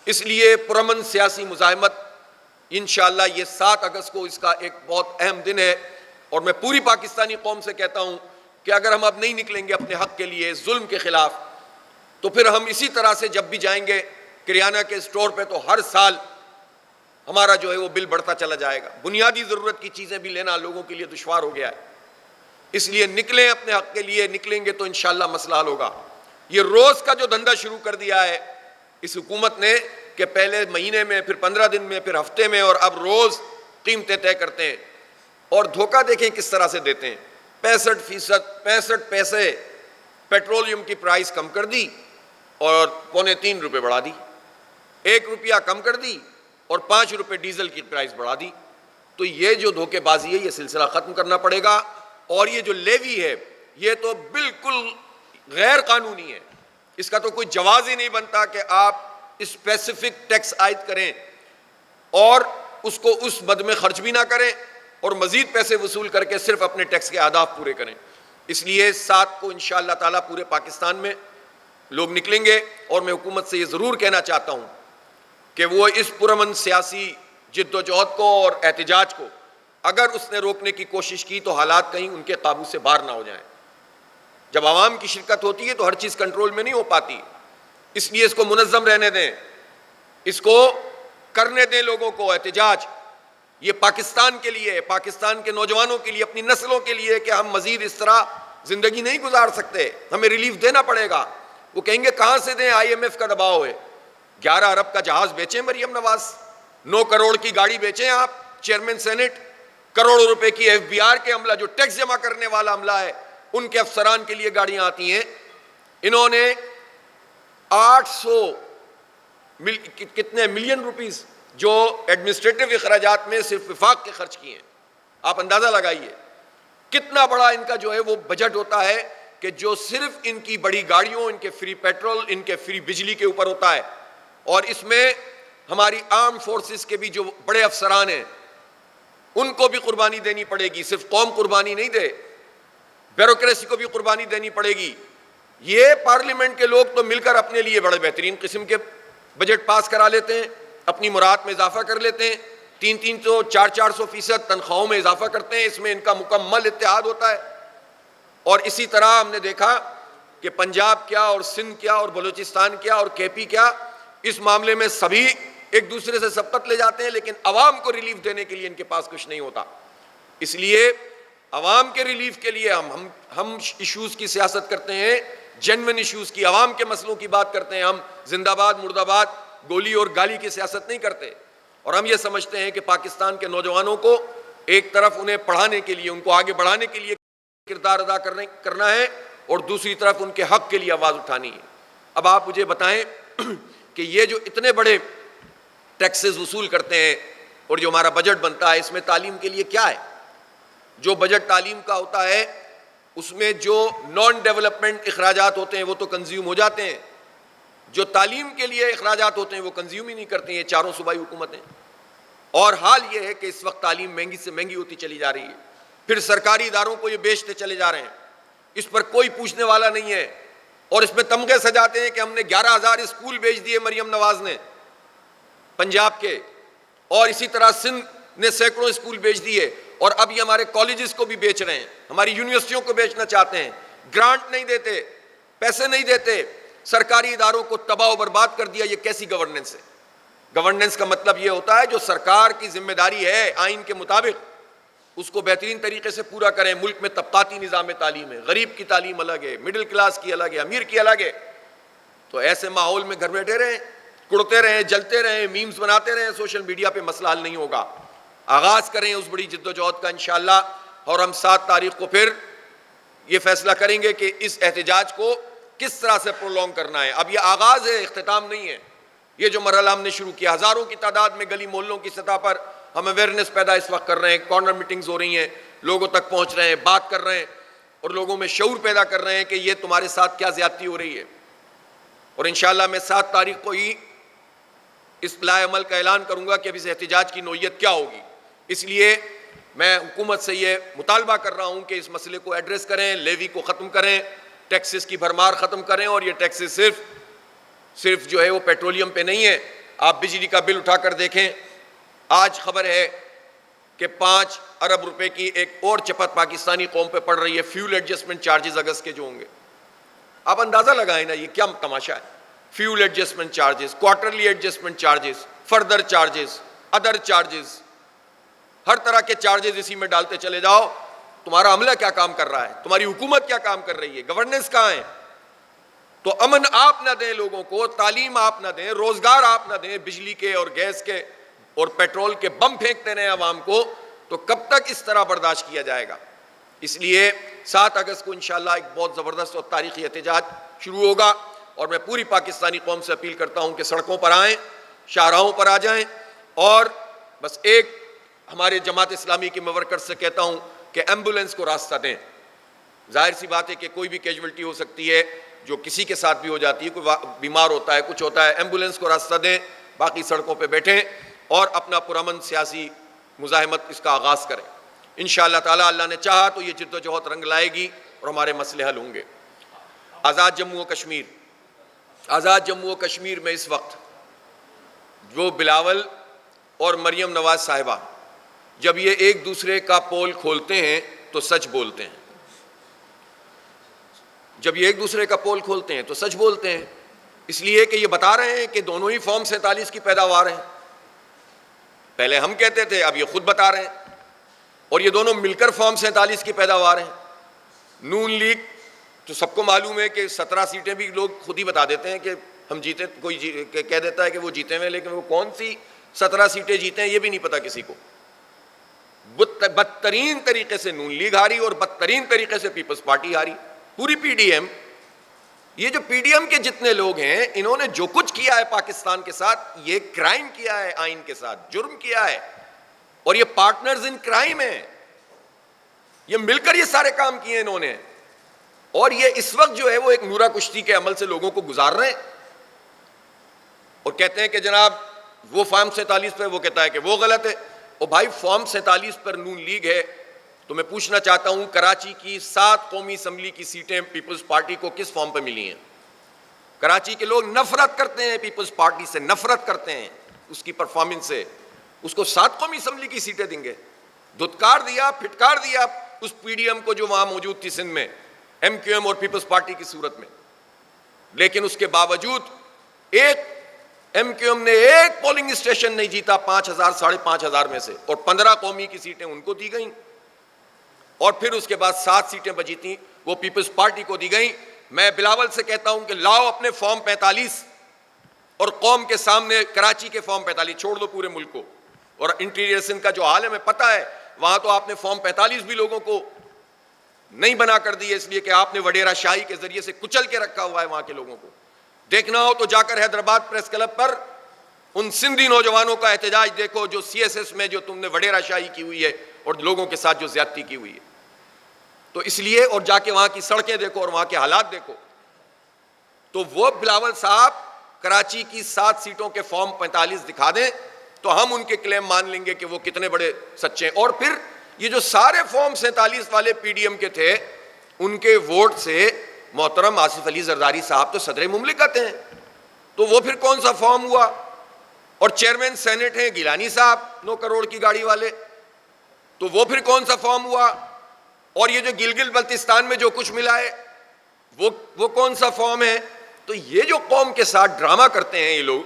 اس لیے پرامن سیاسی مزاحمت انشاءاللہ یہ 7 اگست کو اس کا ایک بہت اہم دن ہے، اور میں پوری پاکستانی قوم سے کہتا ہوں کہ اگر ہم اب نہیں نکلیں گے اپنے حق کے لیے ظلم کے خلاف، تو پھر ہم اسی طرح سے جب بھی جائیں گے کریانہ کے سٹور پہ تو ہر سال ہمارا جو ہے وہ بل بڑھتا چلا جائے گا۔ بنیادی ضرورت کی چیزیں بھی لینا لوگوں کے لیے دشوار ہو گیا ہے۔ اس لیے نکلیں اپنے حق کے لیے، نکلیں گے تو انشاءاللہ مسئلہ حل ہوگا۔ یہ روز کا جو دھندا شروع کر دیا ہے اس حکومت نے کہ پہلے مہینے میں، پھر 15 دن میں، پھر ہفتے میں، اور اب روز قیمتیں طے کرتے ہیں، اور دھوکہ دیکھیں کس طرح سے دیتے ہیں۔ 65 پیسے پیٹرولیم کی پرائس کم کر دی اور 2.25 روپے بڑھا دی، 1 روپیہ کم کر دی اور 5 روپے ڈیزل کی پرائس بڑھا دی۔ تو یہ جو دھوکے بازی ہے یہ سلسلہ ختم کرنا پڑے گا، اور یہ جو لیوی ہے یہ تو بالکل غیر قانونی ہے، اس کا تو کوئی جواز ہی نہیں بنتا کہ آپ اسپیسیفک ٹیکس عائد کریں اور اس کو اس مد میں خرچ بھی نہ کریں اور مزید پیسے وصول کر کے صرف اپنے ٹیکس کے اہداف پورے کریں۔ اس لیے 7 کو انشاءاللہ تعالیٰ پورے پاکستان میں لوگ نکلیں گے، اور میں حکومت سے یہ ضرور کہنا چاہتا ہوں کہ وہ اس پرامن سیاسی جد و جہد کو اور احتجاج کو اگر اس نے روکنے کی کوشش کی تو حالات کہیں ان کے قابو سے باہر نہ ہو جائیں۔ جب عوام کی شرکت ہوتی ہے تو ہر چیز کنٹرول میں نہیں ہو پاتی، اس لیے اس کو منظم رہنے دیں، اس کو کرنے دیں لوگوں کو احتجاج۔ یہ پاکستان کے لیے، پاکستان کے نوجوانوں کے لیے، اپنی نسلوں کے لیے کہ ہم مزید اس طرح زندگی نہیں گزار سکتے، ہمیں ریلیف دینا پڑے گا۔ وہ کہیں گے کہاں سے دیں، IMF کا دباؤ ہے۔ 11 ارب کا جہاز بیچیں مریم نواز، 9 کروڑ کی گاڑی بیچیں آپ چیئرمین سینٹ، کروڑوں روپے کی FBR کے عملہ جو ٹیکس جمع کرنے والا عملہ ہے ان کے افسران کے لیے گاڑیاں آتی ہیں۔ انہوں نے 800 کتنے ملین روپیز جو ایڈمنسٹریٹو اخراجات میں صرف وفاق کے خرچ کیے ہیں۔ آپ اندازہ لگائیے کتنا بڑا ان کا جو ہے وہ بجٹ ہوتا ہے کہ جو صرف ان کی بڑی گاڑیوں، ان کے فری پیٹرول، ان کے فری بجلی کے اوپر ہوتا ہے، اور اس میں ہماری آرم فورسز کے بھی جو بڑے افسران ہیں ان کو بھی قربانی دینی پڑے گی۔ صرف قوم قربانی نہیں دے، بیوروکریسی کو بھی قربانی دینی پڑے گی۔ یہ پارلیمنٹ کے لوگ تو مل کر اپنے لیے بڑے بہترین قسم کے بجٹ پاس کرا لیتے ہیں، اپنی مراد میں اضافہ کر لیتے ہیں، 300 400% تنخواہوں میں اضافہ کرتے ہیں، اس میں ان کا مکمل اتحاد ہوتا ہے۔ اور اسی طرح ہم نے دیکھا کہ پنجاب کیا اور سندھ کیا اور بلوچستان کیا اور KP کیا، اس معاملے میں سبھی ایک دوسرے سے سبقت لے جاتے ہیں، لیکن عوام کو ریلیف دینے کے لیے ان کے پاس کچھ نہیں ہوتا۔ اس لیے عوام کے ریلیف کے لیے ہم ایشوز کی سیاست کرتے ہیں، جینوئن ایشوز کی، عوام کے مسئلوں کی بات کرتے ہیں۔ ہم زندہ باد مرد آباد گولی اور گالی کی سیاست نہیں کرتے، اور ہم یہ سمجھتے ہیں کہ پاکستان کے نوجوانوں کو ایک طرف انہیں پڑھانے کے لیے، ان کو آگے بڑھانے کے لیے کردار ادا کرنا ہے، اور دوسری طرف ان کے حق کے لیے آواز اٹھانی ہے۔ اب آپ مجھے بتائیں کہ یہ جو اتنے بڑے ٹیکسز وصول کرتے ہیں اور جو ہمارا بجٹ بنتا ہے، اس میں تعلیم کے لیے کیا ہے؟ جو بجٹ تعلیم کا ہوتا ہے اس میں جو نان ڈیولپمنٹ اخراجات ہوتے ہیں وہ تو کنزیوم ہو جاتے ہیں، جو تعلیم کے لیے اخراجات ہوتے ہیں وہ کنزیوم ہی نہیں کرتے ہیں چاروں صوبائی حکومتیں۔ اور حال یہ ہے کہ اس وقت تعلیم مہنگی سے مہنگی ہوتی چلی جا رہی ہے، پھر سرکاری اداروں کو یہ بیچتے چلے جا رہے ہیں، اس پر کوئی پوچھنے والا نہیں ہے، اور اس میں تمغے سجاتے ہیں کہ ہم نے 11,000 اسکول بیچ دیے مریم نواز نے پنجاب کے، اور اسی طرح سندھ نے سینکڑوں اسکول بیچ دیے، اور اب یہ ہمارے کالجز کو بھی بیچ رہے ہیں، ہماری یونیورسٹیوں کو بیچنا چاہتے ہیں، گرانٹ نہیں دیتے، پیسے نہیں دیتے، سرکاری اداروں کو تباہ و برباد کر دیا۔ یہ کیسی گورننس ہے؟ گورننس کا مطلب یہ ہوتا ہے جو سرکار کی ذمہ داری ہے آئین کے مطابق اس کو بہترین طریقے سے پورا کریں۔ ملک میں طبقاتی نظام تعلیم ہے، غریب کی تعلیم الگ ہے، مڈل کلاس کی الگ ہے، امیر کی الگ ہے۔ تو ایسے ماحول میں گھر بیٹھے رہیں، کڑتے رہیں، جلتے رہیں، میمز بناتے رہیں سوشل میڈیا پہ، مسئلہ حل نہیں ہوگا۔ آغاز کریں اس بڑی جد و جہد کا انشاءاللہ، اور ہم 7 تاریخ کو پھر یہ فیصلہ کریں گے کہ اس احتجاج کو کس طرح سے پرولونگ کرنا ہے۔ اب یہ آغاز ہے، اختتام نہیں ہے۔ یہ جو مرحلہ ہم نے شروع کیا، ہزاروں کی تعداد میں گلی محلوں کی سطح پر ہم اویئرنیس پیدا اس وقت کر رہے ہیں، کارنر میٹنگز ہو رہی ہیں، لوگوں تک پہنچ رہے ہیں، بات کر رہے ہیں، اور لوگوں میں شعور پیدا کر رہے ہیں کہ یہ تمہارے ساتھ کیا زیادتی ہو رہی ہے۔ اور انشاءاللہ میں 7 تاریخ کو ہی اس لائے عمل کا اعلان کروں گا کہ اب اس احتجاج کی نوعیت کیا ہوگی۔ اس لیے میں حکومت سے یہ مطالبہ کر رہا ہوں کہ اس مسئلے کو ایڈریس کریں، لیوی کو ختم کریں، ٹیکسز کی بھرمار ختم کریں، اور یہ ٹیکسز صرف جو ہے وہ پیٹرولیم پہ نہیں ہے، آپ بجلی کا بل اٹھا کر دیکھیں، آج خبر ہے کہ 5 ارب روپے کی ایک اور چپت پاکستانی قوم پہ پڑ رہی ہے، فیول ایڈجسٹمنٹ چارجز اگست کے جو ہوں گے. آپ اندازہ لگائیں نا یہ کیا تماشا ہے. Fuel adjustment charges, quarterly adjustment charges, further charges, other charges, ہر طرح کے چارجز اسی میں ڈالتے چلے جاؤ. تمہارا عملہ کیا کام کر رہا ہے؟ تمہاری حکومت کیا کام کر رہی ہے؟ گورننس کہاں ہے؟ تو امن آپ نہ دیں لوگوں کو، تعلیم آپ نہ دیں، روزگار آپ نہ دیں، بجلی کے اور گیس کے اور پیٹرول کے بم پھینکتے رہیں عوام کو، تو کب تک اس طرح برداشت کیا جائے گا؟ اس لیے 7 اگست کو انشاءاللہ ایک بہت زبردست اور تاریخی احتجاج شروع ہوگا، اور میں پوری پاکستانی قوم سے اپیل کرتا ہوں کہ سڑکوں پر آئیں، شاہراہوں پر آ جائیں، اور بس ایک ہمارے جماعت اسلامی کے ورکر سے کہتا ہوں کہ ایمبولینس کو راستہ دیں. ظاہر سی بات ہے کہ کوئی بھی کیجولٹی ہو سکتی ہے، جو کسی کے ساتھ بھی ہو جاتی ہے، کوئی بیمار ہوتا ہے، کچھ ہوتا ہے، ایمبولینس کو راستہ دیں، باقی سڑکوں پہ بیٹھیں اور اپنا پرامن سیاسی مزاحمت اس کا آغاز کریں. انشاءاللہ تعالی اللہ نے چاہا تو یہ جد و جہد رنگ لائے گی اور ہمارے مسئلے حل ہوں گے. آزاد جموں و کشمیر، آزاد جموں و کشمیر میں اس وقت جو بلاول اور مریم نواز صاحبہ جب یہ ایک دوسرے کا پول کھولتے ہیں تو سچ بولتے ہیں. جب یہ ایک دوسرے کا پول کھولتے ہیں تو سچ بولتے ہیں، اس لیے کہ یہ بتا رہے ہیں کہ دونوں ہی فارم 47 کی پیداوار ہیں. پہلے ہم کہتے تھے، اب یہ خود بتا رہے ہیں، اور یہ دونوں مل کر فارم 47 کی پیداوار ہیں. نون لیگ تو سب کو معلوم ہے کہ 17 سیٹیں بھی لوگ خود ہی بتا دیتے ہیں کہ ہم جیتے، کوئی کہہ دیتا ہے کہ وہ جیتے ہوئے، لیکن وہ کون سی 17 سیٹیں جیتے ہیں یہ بھی نہیں پتا کسی کو. بدترین طریقے سے نون لیگ ہاری اور بدترین طریقے سے پیپلز پارٹی ہاری. پوری پی ڈی ایم، یہ جو پی ڈی ایم کے جتنے لوگ ہیں، انہوں نے جو کچھ کیا ہے پاکستان کے ساتھ، یہ کرائم کیا ہے، آئین کے ساتھ جرم کیا ہے، اور یہ پارٹنرز ان کرائم ہیں. یہ مل کر یہ سارے کام کیے انہوں نے، اور یہ اس وقت جو ہے وہ ایک نورا کشتی کے عمل سے لوگوں کو گزار رہے ہیں، اور کہتے ہیں کہ جناب وہ فارم 47 پہ، وہ کہتا ہے کہ وہ غلط ہے. اور بھائی فارم 47 پر نون لیگ ہے، تو میں پوچھنا چاہتا ہوں کراچی کی 7 قومی اسمبلی کی سیٹیں پیپلز پارٹی کو کس فارم پہ ملی ہیں؟ کراچی کے لوگ نفرت کرتے ہیں پیپلز پارٹی سے، نفرت کرتے ہیں اس کی پرفارمنس سے. اس کو 7 قومی اسمبلی کی سیٹیں دیں گے؟ دھتکار دیا، پھٹکار دیا اس پی ڈی ایم کو جو وہاں موجود تھی سندھ میں، ایم کیو ایم اور پیپلز پارٹی کی صورت میں. لیکن اس کے باوجود ایک ایم کیو ایم نے ایک پولنگ اسٹیشن نہیں جیتا 5,000 5,500 میں سے، اور 15 قومی کی سیٹیں ان کو دی گئیں، اور پھر اس کے بعد 7 سیٹیں بچی تھیں وہ پیپلز پارٹی کو دی گئیں. میں بلاول سے کہتا ہوں کہ لاؤ اپنے فارم 45 اور قوم کے سامنے کراچی کے فارم 45 چھوڑ دو پورے ملک کو. اور انٹیریئر سندھ کا جو حال ہے میں پتہ ہے، وہاں تو آپ نے فارم 45 بھی لوگوں کو نہیں بنا کر دی ہے، اس لیے کہ آپ نے وڈیرا شاہی کے ذریعے سے کچل کے رکھا ہوا ہے وہاں کے لوگوں کو. دیکھنا ہو تو جا کر حیدرآباد پریس کلب پر ان سندھی نوجوانوں کا احتجاج دیکھو جو سی ایس ایس میں جو تم نے وڈیرا شاہی کی ہوئی ہے اور لوگوں کے ساتھ جو زیادتی کی ہوئی ہے. تو اس لیے، اور جا کے وہاں کی سڑکیں دیکھو اور وہاں کے حالات دیکھو. تو وہ بلاول صاحب کراچی کی 7 سیٹوں کے فارم 45 دکھا دیں تو ہم ان کے کلیم مان لیں گے کہ وہ کتنے بڑے سچے ہیں. اور پھر یہ جو سارے فارم 47 والے پی ڈی ایم کے تھے، ان کے ووٹ سے محترم آصف علی زرداری صاحب تو صدر مملکت ہیں، تو وہ پھر کون سا فارم ہوا؟ اور چیئرمین سینٹ ہیں گیلانی صاحب 9 کروڑ کی گاڑی والے، تو وہ پھر کون سا فارم ہوا؟ اور یہ جو گلگت بلتستان میں جو کچھ ملا ہے وہ کون سا فارم ہے؟ تو یہ جو قوم کے ساتھ ڈرامہ کرتے ہیں یہ لوگ،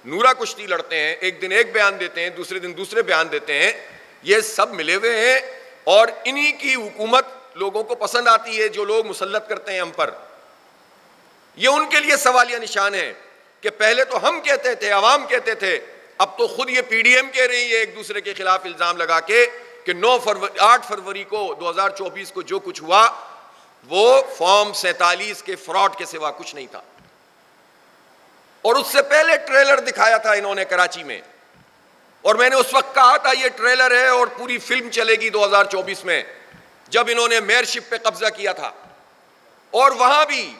نورا کشتی لڑتے ہیں، ایک دن ایک بیان دیتے ہیں، دوسرے دن دوسرے بیان دیتے ہیں، یہ سب ملے ہوئے ہیں. اور انہی کی حکومت لوگوں کو پسند آتی ہے، جو لوگ مسلط کرتے ہیں ہم پر. یہ ان کے لیے سوالیہ نشان ہے کہ پہلے تو ہم کہتے تھے، عوام کہتے تھے، اب تو خود یہ پی ڈی ایم کہہ رہی ہے ایک دوسرے کے خلاف الزام لگا کے کہ 8 فروری کو 2024 کو جو کچھ ہوا وہ فارم 47 کے فراڈ کے سوا کچھ نہیں تھا. اور اس سے پہلے ٹریلر دکھایا تھا انہوں نے کراچی میں، اور میں نے اس وقت کہا تھا یہ ٹریلر ہے اور پوری فلم چلے گی 2024 میں، جب انہوں نے میئرشپ پہ قبضہ کیا تھا. اور وہاں بھی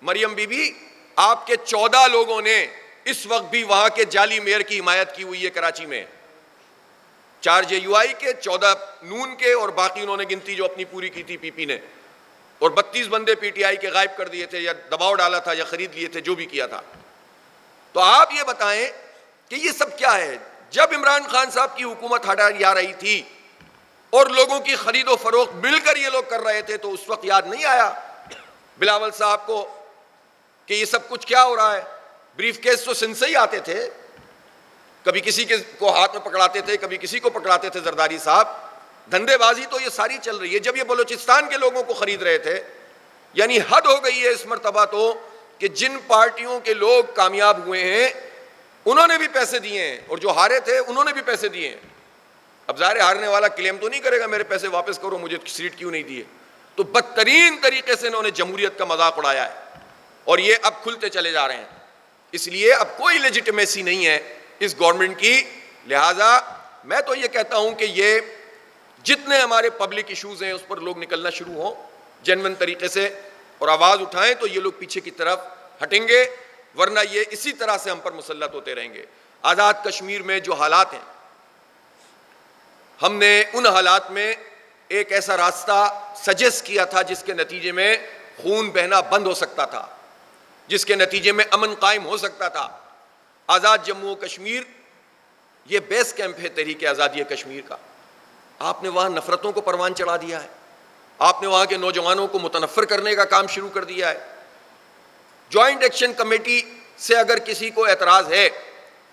مریم بی بی، آپ کے 14 لوگوں نے اس وقت بھی وہاں کے جعلی میئر کی حمایت کی ہوئی ہے کراچی میں. 4 جے یو آئی کے، 14 نون کے، اور باقی انہوں نے گنتی جو اپنی پوری کی تھی پی پی نے، اور 32 بندے پی ٹی آئی کے غائب کر دیے تھے، یا دباؤ ڈالا تھا، یا خرید لیے تھے، جو بھی کیا تھا. تو آپ یہ بتائیں کہ یہ سب کیا ہے؟ جب عمران خان صاحب کی حکومت ہٹائی جا رہی تھی اور لوگوں کی خرید و فروخت مل کر یہ لوگ کر رہے تھے تو اس وقت یاد نہیں آیا بلاول صاحب کو کہ یہ سب کچھ کیا ہو رہا ہے؟ بریف کیس تو سندھ سے ہی آتے تھے، کبھی کسی کے کو ہاتھ میں پکڑاتے تھے، کبھی کسی کو پکڑاتے تھے زرداری صاحب. دھندے بازی تو یہ ساری چل رہی ہے. جب یہ بلوچستان کے لوگوں کو خرید رہے تھے، یعنی حد ہو گئی ہے اس مرتبہ تو کہ جن پارٹیوں کے لوگ کامیاب ہوئے ہیں انہوں نے بھی پیسے دیے ہیں اور جو ہارے تھے انہوں نے بھی پیسے دیے ہیں. اب ظاہر ہارنے والا کلیم تو نہیں کرے گا میرے پیسے واپس کرو، مجھے سیٹ کیوں نہیں دیے. تو بدترین طریقے سے انہوں نے جمہوریت کا مذاق اڑایا ہے اور یہ اب کھلتے چلے جا رہے ہیں. اس لیے اب کوئی لیجیٹمیسی نہیں ہے اس گورنمنٹ کی. لہٰذا میں تو یہ کہتا ہوں کہ یہ جتنے ہمارے پبلک ایشوز ہیں اس پر لوگ نکلنا شروع ہوں جینوئن طریقے سے اور آواز اٹھائیں تو یہ لوگ پیچھے کی طرف ہٹیں گے، ورنہ یہ اسی طرح سے ہم پر مسلط ہوتے رہیں گے. آزاد کشمیر میں جو حالات ہیں، ہم نے ان حالات میں ایک ایسا راستہ سجیسٹ کیا تھا جس کے نتیجے میں خون بہنا بند ہو سکتا تھا، جس کے نتیجے میں امن قائم ہو سکتا تھا. آزاد جموں و کشمیر یہ بیس کیمپ ہے تحریک آزادی کشمیر کا. آپ نے وہاں نفرتوں کو پروان چڑھا دیا ہے، آپ نے وہاں کے نوجوانوں کو متنفر کرنے کا کام شروع کر دیا ہے. جوائنٹ ایکشن کمیٹی سے اگر کسی کو اعتراض ہے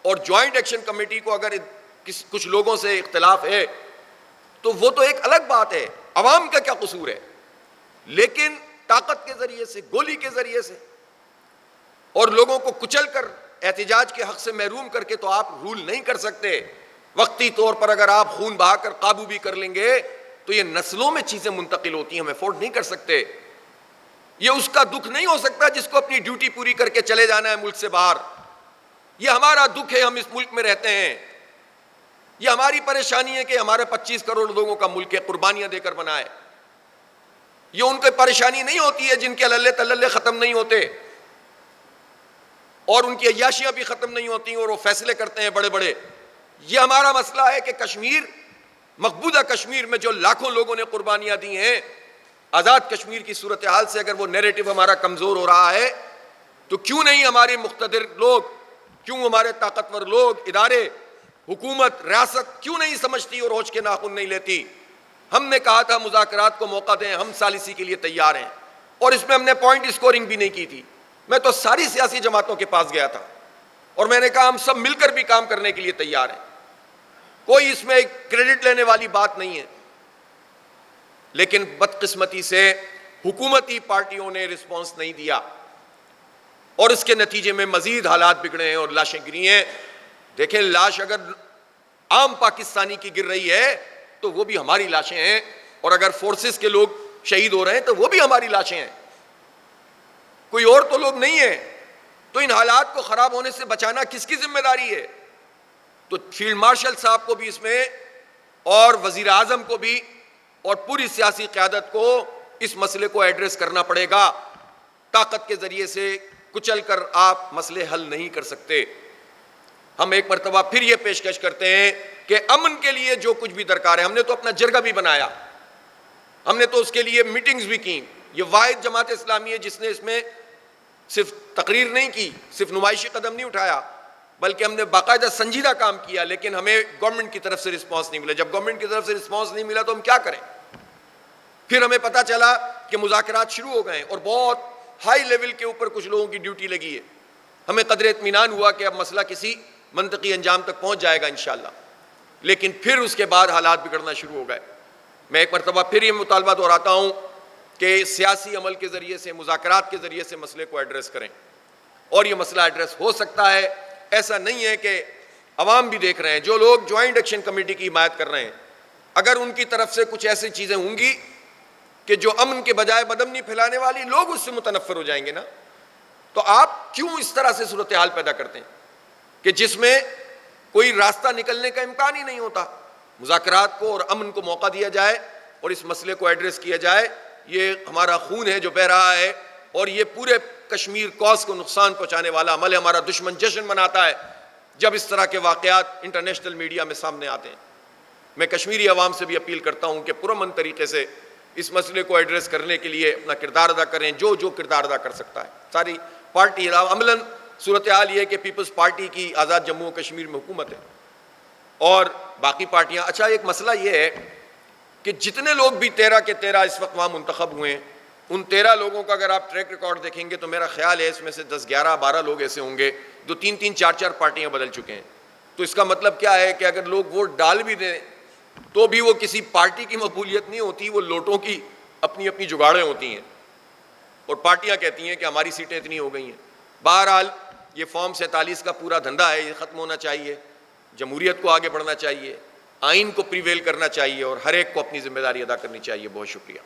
اور جوائنٹ ایکشن کمیٹی کو اگر کچھ لوگوں سے اختلاف ہے تو وہ تو ایک الگ بات ہے، عوام کا کیا قصور ہے. لیکن طاقت کے ذریعے سے، گولی کے ذریعے سے اور لوگوں کو کچل کر احتجاج کے حق سے محروم کر کے تو آپ رول نہیں کر سکتے. وقتی طور پر اگر آپ خون بہا کر قابو بھی کر لیں گے تو یہ نسلوں میں چیزیں منتقل ہوتی ہیں، ہم افورڈ نہیں کر سکتے. یہ اس کا دکھ نہیں ہو سکتا جس کو اپنی ڈیوٹی پوری کر کے چلے جانا ہے ملک سے باہر. یہ ہمارا دکھ ہے، ہم اس ملک میں رہتے ہیں. یہ ہماری پریشانی ہے کہ ہمارے 25 کروڑ لوگوں کا ملک ہے، قربانیاں دے کر بنا ہے. یہ ان کی پریشانی نہیں ہوتی ہے جن کے للے تللے ختم نہیں ہوتے اور ان کی عیاشیاں بھی ختم نہیں ہوتی اور وہ فیصلے کرتے ہیں بڑے بڑے. یہ ہمارا مسئلہ ہے کہ کشمیر، مقبوضہ کشمیر میں جو لاکھوں لوگوں نے قربانیاں دی ہیں، آزاد کشمیر کی صورتحال سے اگر وہ نیریٹو ہمارا کمزور ہو رہا ہے تو کیوں نہیں ہمارے مقتدر لوگ، کیوں ہمارے طاقتور لوگ، ادارے، حکومت، ریاست کیوں نہیں سمجھتی اور ہوش کے ناخن نہیں لیتی؟ ہم نے کہا تھا مذاکرات کو موقع دیں، ہم ثالثی کے لیے تیار ہیں اور اس میں ہم نے پوائنٹ اسکورنگ بھی نہیں کی تھی. میں تو ساری سیاسی جماعتوں کے پاس گیا تھا اور میں نے کہا ہم سب مل کر بھی کام کرنے کے لیے تیار ہیں، کوئی اس میں کریڈٹ لینے والی بات نہیں ہے. لیکن بدقسمتی سے حکومتی پارٹیوں نے رسپانس نہیں دیا اور اس کے نتیجے میں مزید حالات بگڑے ہیں اور لاشیں گری ہیں. دیکھیں، لاش اگر عام پاکستانی کی گر رہی ہے تو وہ بھی ہماری لاشیں ہیں، اور اگر فورسز کے لوگ شہید ہو رہے ہیں تو وہ بھی ہماری لاشیں ہیں، کوئی اور تو لوگ نہیں ہیں. تو ان حالات کو خراب ہونے سے بچانا کس کی ذمہ داری ہے؟ تو فیلڈ مارشل صاحب کو بھی اس میں اور وزیر اعظم کو بھی اور پوری سیاسی قیادت کو اس مسئلے کو ایڈریس کرنا پڑے گا. طاقت کے ذریعے سے کچل کر آپ مسئلے حل نہیں کر سکتے. ہم ایک مرتبہ پھر یہ پیشکش کرتے ہیں کہ امن کے لیے جو کچھ بھی درکار ہے، ہم نے تو اپنا جرگہ بھی بنایا، ہم نے تو اس کے لیے میٹنگز بھی کی. یہ واحد جماعت اسلامی ہے جس نے اس میں صرف تقریر نہیں کی، صرف نمائشی قدم نہیں اٹھایا، بلکہ ہم نے باقاعدہ سنجیدہ کام کیا. لیکن ہمیں گورنمنٹ کی طرف سے رسپانس نہیں ملا. جب گورنمنٹ کی طرف سے رسپانس نہیں ملا تو ہم کیا کریں؟ پھر ہمیں پتہ چلا کہ مذاکرات شروع ہو گئے اور بہت ہائی لیول کے اوپر کچھ لوگوں کی ڈیوٹی لگی ہے. ہمیں قدر اطمینان ہوا کہ اب مسئلہ کسی منطقی انجام تک پہنچ جائے گا انشاءاللہ. لیکن پھر اس کے بعد حالات بگڑنا شروع ہو گئے. میں ایک مرتبہ پھر یہ مطالبہ دہراتا ہوں کہ سیاسی عمل کے ذریعے سے، مذاکرات کے ذریعے سے مسئلے کو ایڈریس کریں، اور یہ مسئلہ ایڈریس ہو سکتا ہے. ایسا نہیں ہے کہ عوام بھی دیکھ رہے ہیں، جو لوگ جوائنٹ ایکشن کمیٹی کی حمایت کر رہے ہیں، اگر ان کی طرف سے کچھ ایسی چیزیں ہوں گی کہ جو امن کے بجائے بدامنی پھیلانے والی، لوگ اس سے متنفر ہو جائیں گے نا. تو آپ کیوں اس طرح سے صورتحال پیدا کرتے ہیں کہ جس میں کوئی راستہ نکلنے کا امکان ہی نہیں ہوتا؟ مذاکرات کو اور امن کو موقع دیا جائے اور اس مسئلے کو ایڈریس کیا جائے. یہ ہمارا خون ہے جو بہہ رہا ہے اور یہ پورے کشمیر کوس کو نقصان پہنچانے والا عمل ہے. ہمارا دشمن جشن مناتا ہے جب اس طرح کے واقعات انٹرنیشنل میڈیا میں سامنے آتے ہیں. میں کشمیری عوام سے بھی اپیل کرتا ہوں کہ پرامن طریقے سے اس مسئلے کو ایڈریس کرنے کے لیے اپنا کردار ادا کریں، جو کردار ادا کر سکتا ہے. ساری پارٹی عملاً صورتحال یہ ہے کہ پیپلز پارٹی کی آزاد جموں و کشمیر میں حکومت ہے اور باقی پارٹیاں. اچھا ایک مسئلہ یہ ہے کہ جتنے لوگ بھی 13 کے 13 اس وقت وہاں منتخب ہوئے ہیں, ان 13 لوگوں کا اگر آپ ٹریک ریکارڈ دیکھیں گے تو میرا خیال ہے اس میں سے 10 11 12 لوگ ایسے ہوں گے جو 3 3 4 4 پارٹیاں بدل چکے ہیں. تو اس کا مطلب کیا ہے کہ اگر لوگ ووٹ ڈال بھی دیں تو بھی وہ کسی پارٹی کی مقبولیت نہیں ہوتی, وہ لوٹوں کی اپنی اپنی جگاڑیں ہوتی ہیں اور پارٹیاں کہتی ہیں کہ ہماری سیٹیں اتنی ہو گئی ہیں. بہرحال یہ فارم 47 کا پورا دھندا ہے, یہ ختم ہونا چاہیے, جمہوریت کو آگے بڑھنا چاہیے, آئین کو پریویل کرنا چاہیے اور ہر ایک کو اپنی ذمہ داری ادا کرنی چاہیے. بہت شکریہ.